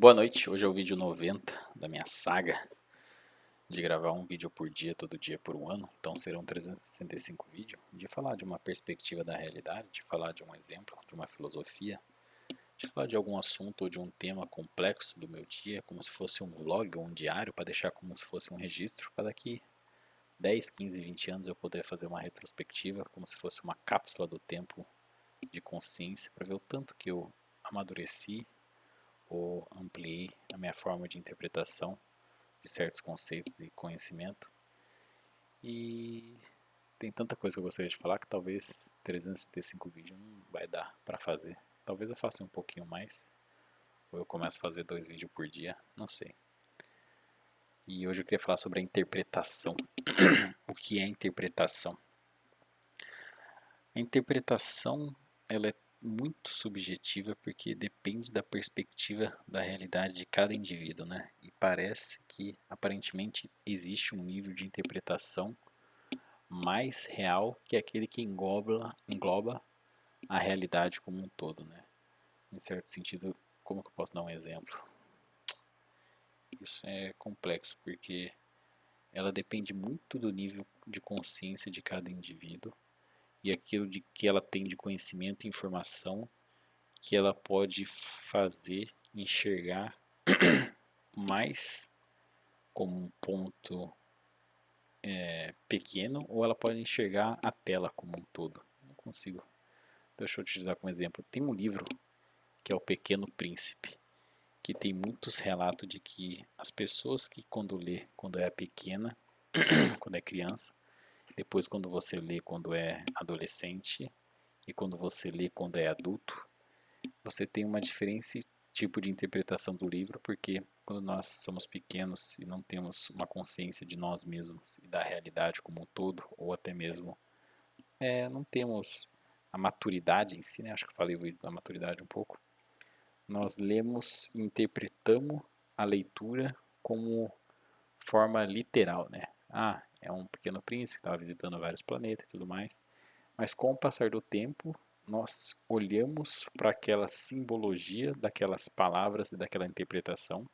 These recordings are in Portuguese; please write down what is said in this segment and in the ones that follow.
Boa noite, hoje é o vídeo 90 da minha saga de gravar um vídeo por dia, todo dia por um ano. Então serão 365 vídeos de falar de uma perspectiva da realidade, de falar de um exemplo, de uma filosofia, de falar de algum assunto ou de um tema complexo do meu dia, como se fosse um vlog ou um diário, para deixar como se fosse um registro, para daqui 10, 15, 20 anos eu poder fazer uma retrospectiva, como se fosse uma cápsula do tempo de consciência, para ver o tanto que eu amadureci ou ampliei a minha forma de interpretação de certos conceitos e conhecimento. E tem tanta coisa que eu gostaria de falar que talvez 365 vídeos não vai dar para fazer. Talvez eu faça um pouquinho mais, ou eu comece a fazer 2 vídeos por dia, não sei. E hoje eu queria falar sobre a interpretação. O que é interpretação? A interpretação, ela é muito subjetiva porque depende da perspectiva da realidade de cada indivíduo, né? E parece que aparentemente existe um nível de interpretação mais real que aquele que engloba a realidade como um todo, né? Em certo sentido, como que eu posso dar um exemplo? Isso é complexo porque ela depende muito do nível de consciência de cada indivíduo e aquilo de que ela tem de conhecimento e informação que ela pode fazer enxergar mais como um ponto pequeno ou ela pode enxergar a tela como um todo. Não consigo. Deixa eu utilizar como exemplo. Tem um livro que é O Pequeno Príncipe, que tem muitos relatos de que as pessoas que quando lê quando é pequena, quando é criança, depois quando você lê quando é adolescente e quando você lê quando é adulto, você tem uma diferente tipo de interpretação do livro, porque quando nós somos pequenos e não temos uma consciência de nós mesmos e da realidade como um todo, ou até mesmo não temos a maturidade em si, né? Acho que eu falei da maturidade um pouco. Nós lemos e interpretamos a leitura como forma literal, né? Ah, é um pequeno príncipe que estava visitando vários planetas e tudo mais. Mas com o passar do tempo, nós olhamos para aquela simbologia daquelas palavras e daquela interpretação,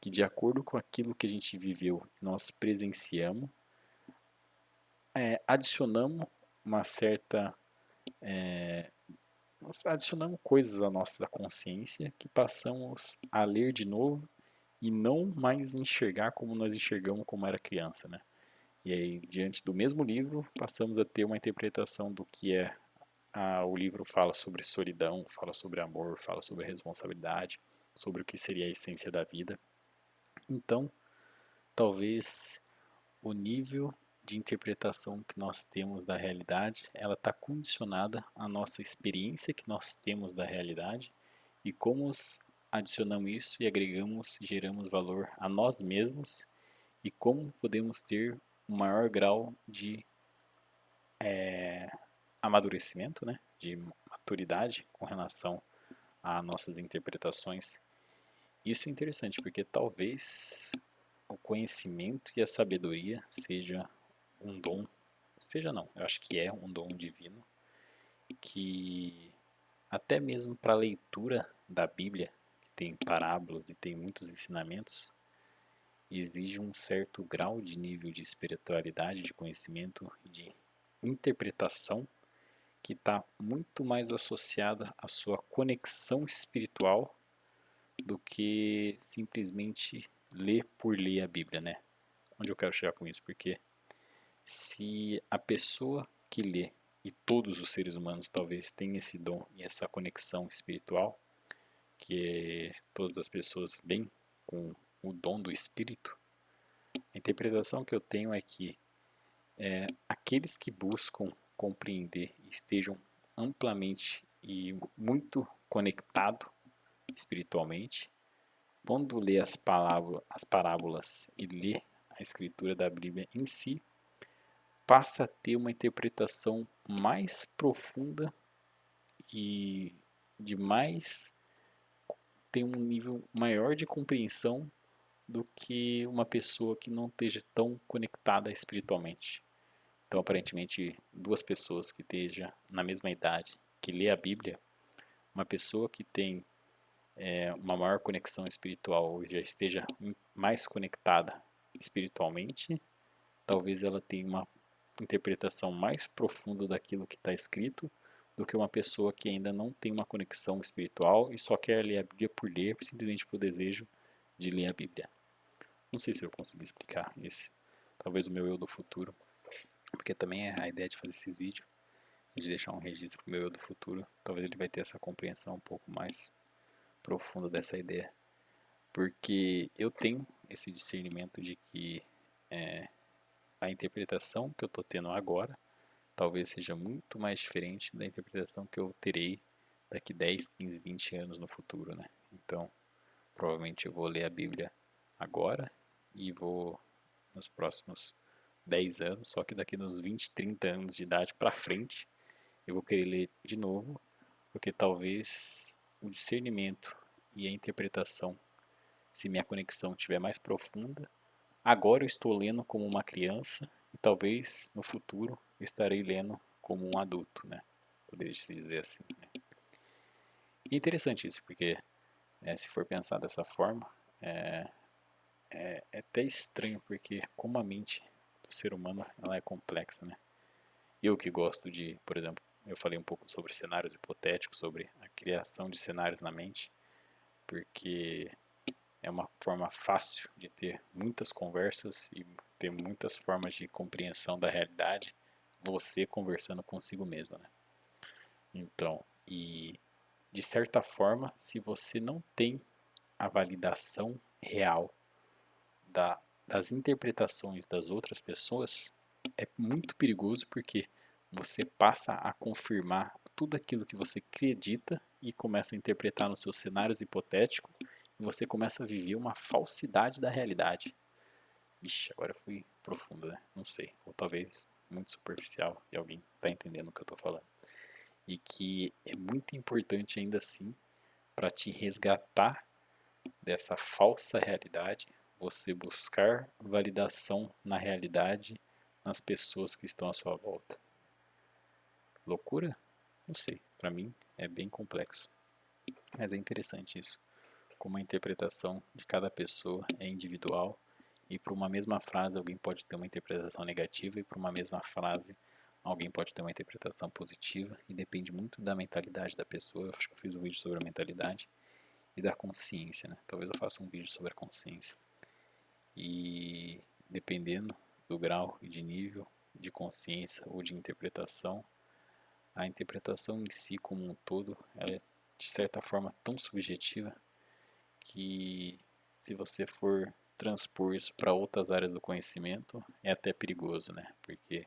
que de acordo com aquilo que a gente viveu, nós presenciamos, adicionamos uma certa. Nós adicionamos coisas à nossa consciência que passamos a ler de novo e não mais enxergar como nós enxergamos como era criança, né? E aí, diante do mesmo livro, passamos a ter uma interpretação do que é o livro fala sobre solidão, fala sobre amor, fala sobre responsabilidade, sobre o que seria a essência da vida. Então, talvez o nível de interpretação que nós temos da realidade, ela está condicionada à nossa experiência que nós temos da realidade e como adicionamos isso e agregamos, geramos valor a nós mesmos e como podemos ter um maior grau de amadurecimento, né, de maturidade com relação a nossas interpretações. Isso é interessante porque talvez o conhecimento e a sabedoria seja um dom, seja não, eu acho que é um dom divino que até mesmo para a leitura da Bíblia, que tem parábolas e tem muitos ensinamentos, exige um certo grau de nível de espiritualidade, de conhecimento e de interpretação que está muito mais associada à sua conexão espiritual do que simplesmente ler por ler a Bíblia, né? Onde eu quero chegar com isso? Porque se a pessoa que lê, e todos os seres humanos talvez tenham esse dom e essa conexão espiritual, que todas as pessoas vêm com o dom do Espírito, a interpretação que eu tenho é que aqueles que buscam compreender e estejam amplamente e muito conectados espiritualmente, quando lê as parábolas e lê a escritura da Bíblia em si, passa a ter uma interpretação mais profunda e de mais tem um nível maior de compreensão do que uma pessoa que não esteja tão conectada espiritualmente. Então, aparentemente, duas pessoas que estejam na mesma idade, que lê a Bíblia, uma pessoa que tem uma maior conexão espiritual, ou já esteja mais conectada espiritualmente, talvez ela tenha uma interpretação mais profunda daquilo que está escrito do que uma pessoa que ainda não tem uma conexão espiritual e só quer ler a Bíblia por ler, simplesmente por desejo de ler a Bíblia. Não sei se eu consegui explicar esse, talvez o meu eu do futuro, porque também é a ideia de fazer esse vídeo, de deixar um registro para o meu eu do futuro, talvez ele vai ter essa compreensão um pouco mais profunda dessa ideia, porque eu tenho esse discernimento de que a interpretação que eu estou tendo agora talvez seja muito mais diferente da interpretação que eu terei daqui 10, 15, 20 anos no futuro, né? Então, provavelmente eu vou ler a Bíblia agora e vou nos próximos 10 anos, só que daqui nos 20, 30 anos de idade para frente, eu vou querer ler de novo, porque talvez o discernimento e a interpretação, se minha conexão estiver mais profunda, agora eu estou lendo como uma criança e talvez no futuro eu estarei lendo como um adulto, né? Poderia se dizer assim, né? E é interessante isso, porque se for pensar dessa forma, é até estranho, porque como a mente do ser humano ela é complexa, né? Eu que gosto de, por exemplo, eu falei um pouco sobre cenários hipotéticos, sobre a criação de cenários na mente, porque é uma forma fácil de ter muitas conversas e ter muitas formas de compreensão da realidade, você conversando consigo mesmo, né? Então, e de certa forma, se você não tem a validação real das interpretações das outras pessoas, é muito perigoso porque você passa a confirmar tudo aquilo que você acredita e começa a interpretar nos seus cenários hipotéticos e você começa a viver uma falsidade da realidade. Vixe, agora eu fui profundo, né? Não sei. Ou talvez muito superficial e alguém está entendendo o que eu estou falando. E que é muito importante ainda assim para te resgatar dessa falsa realidade, você buscar validação na realidade nas pessoas que estão à sua volta. Loucura? Não sei. Para mim é bem complexo. Mas é interessante isso. Como a interpretação de cada pessoa é individual e para uma mesma frase alguém pode ter uma interpretação negativa e para uma mesma frase alguém pode ter uma interpretação positiva e depende muito da mentalidade da pessoa. Eu acho que eu fiz um vídeo sobre a mentalidade e da consciência, né? Talvez eu faça um vídeo sobre a consciência. E dependendo do grau e de nível de consciência ou de interpretação, a interpretação em si como um todo, ela é de certa forma tão subjetiva que se você for transpor isso para outras áreas do conhecimento, é até perigoso, né? Porque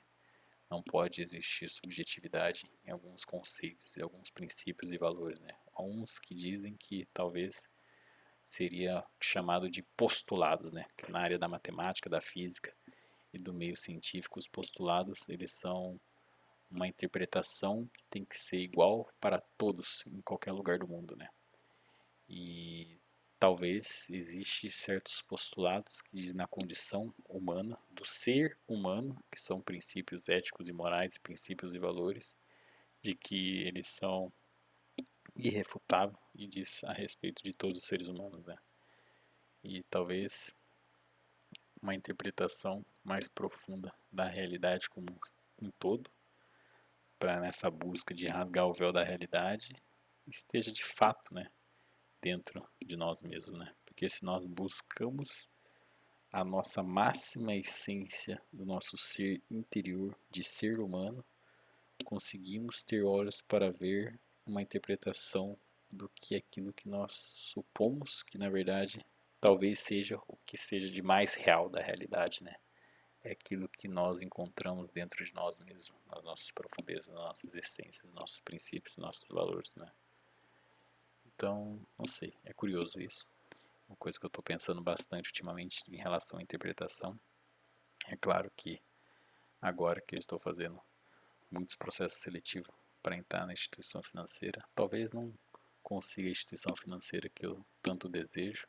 não pode existir subjetividade em alguns conceitos, em alguns princípios e valores, né? Há uns que dizem que talvez seria chamado de postulados, né? Na área da matemática, da física e do meio científico, os postulados, eles são uma interpretação que tem que ser igual para todos em qualquer lugar do mundo, né? E talvez existe certos postulados que dizem na condição humana, do ser humano, que são princípios éticos e morais, princípios e valores, de que eles são irrefutáveis e diz a respeito de todos os seres humanos, né? E talvez uma interpretação mais profunda da realidade como um todo, para nessa busca de rasgar o véu da realidade, esteja de fato, né, dentro de nós mesmos, né? Porque se nós buscamos a nossa máxima essência do nosso ser interior de ser humano, conseguimos ter olhos para ver uma interpretação do que é aquilo que nós supomos que na verdade talvez seja o que seja de mais real da realidade, né? É aquilo que nós encontramos dentro de nós mesmos, nas nossas profundezas, nas nossas essências, nossos princípios, nossos valores, né? Então, não sei, é curioso isso. Uma coisa que eu estou pensando bastante ultimamente em relação à interpretação. É claro que agora que eu estou fazendo muitos processos seletivos para entrar na instituição financeira, talvez não consiga a instituição financeira que eu tanto desejo,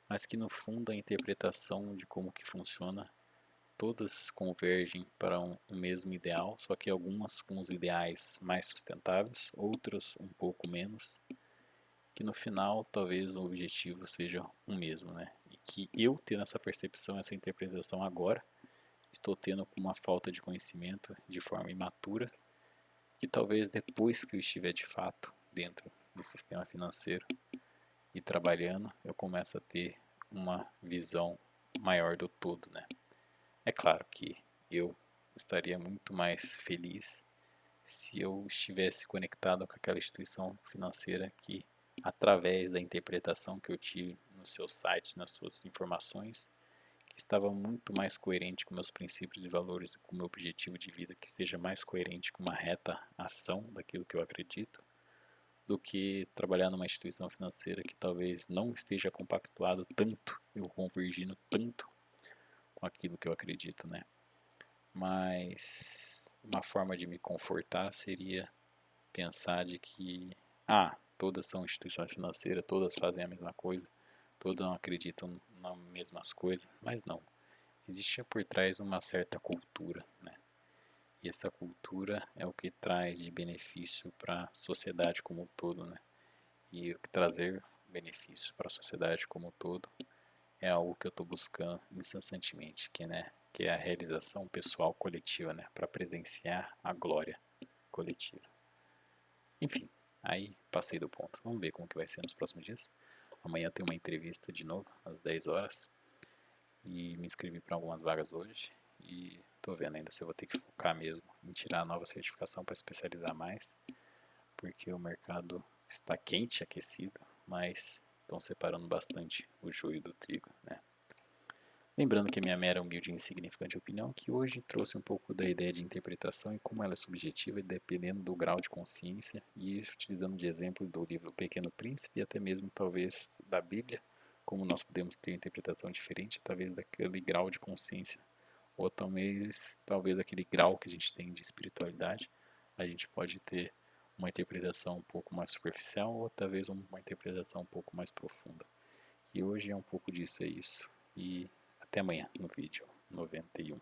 mas que no fundo a interpretação de como que funciona, todas convergem para um mesmo ideal, só que algumas com os ideais mais sustentáveis, outras um pouco menos, que no final talvez o objetivo seja o mesmo, né? E que eu tendo essa percepção, essa interpretação agora, estou tendo uma falta de conhecimento de forma imatura, que talvez depois que eu estiver de fato dentro do sistema financeiro e trabalhando, eu comece a ter uma visão maior do todo, né? É claro que eu estaria muito mais feliz se eu estivesse conectado com aquela instituição financeira que, através da interpretação que eu tive no seu site, nas suas informações, que estava muito mais coerente com meus princípios e valores e com o meu objetivo de vida, que esteja mais coerente com uma reta ação daquilo que eu acredito, do que trabalhar numa instituição financeira que talvez não esteja compactuado tanto, eu convergindo tanto com aquilo que eu acredito, né? Mas uma forma de me confortar seria pensar de que, todas são instituições financeiras, todas fazem a mesma coisa, todas não acreditam nas mesmas coisas, mas não. Existe por trás uma certa cultura, né? E essa cultura é o que traz de benefício para a sociedade como um todo, né? E o que trazer benefício para a sociedade como um todo é algo que eu estou buscando incessantemente, que é a realização pessoal coletiva, né? Para presenciar a glória coletiva. Enfim, aí passei do ponto. Vamos ver como que vai ser nos próximos dias. Amanhã tem uma entrevista de novo, às 10 horas. E me inscrevi para algumas vagas hoje. E estou vendo ainda se eu vou ter que focar mesmo em tirar a nova certificação para especializar mais. Porque o mercado está quente, aquecido, mas estão separando bastante o joio do trigo, né? Lembrando que a minha mera, humilde e insignificante opinião, que hoje trouxe um pouco da ideia de interpretação e como ela é subjetiva e dependendo do grau de consciência, e utilizando de exemplo do livro O Pequeno Príncipe e até mesmo talvez da Bíblia, como nós podemos ter interpretação diferente, talvez daquele grau de consciência, ou talvez aquele grau que a gente tem de espiritualidade, a gente pode ter uma interpretação um pouco mais superficial ou talvez uma interpretação um pouco mais profunda. E hoje é um pouco disso, é isso. E até amanhã no vídeo 91.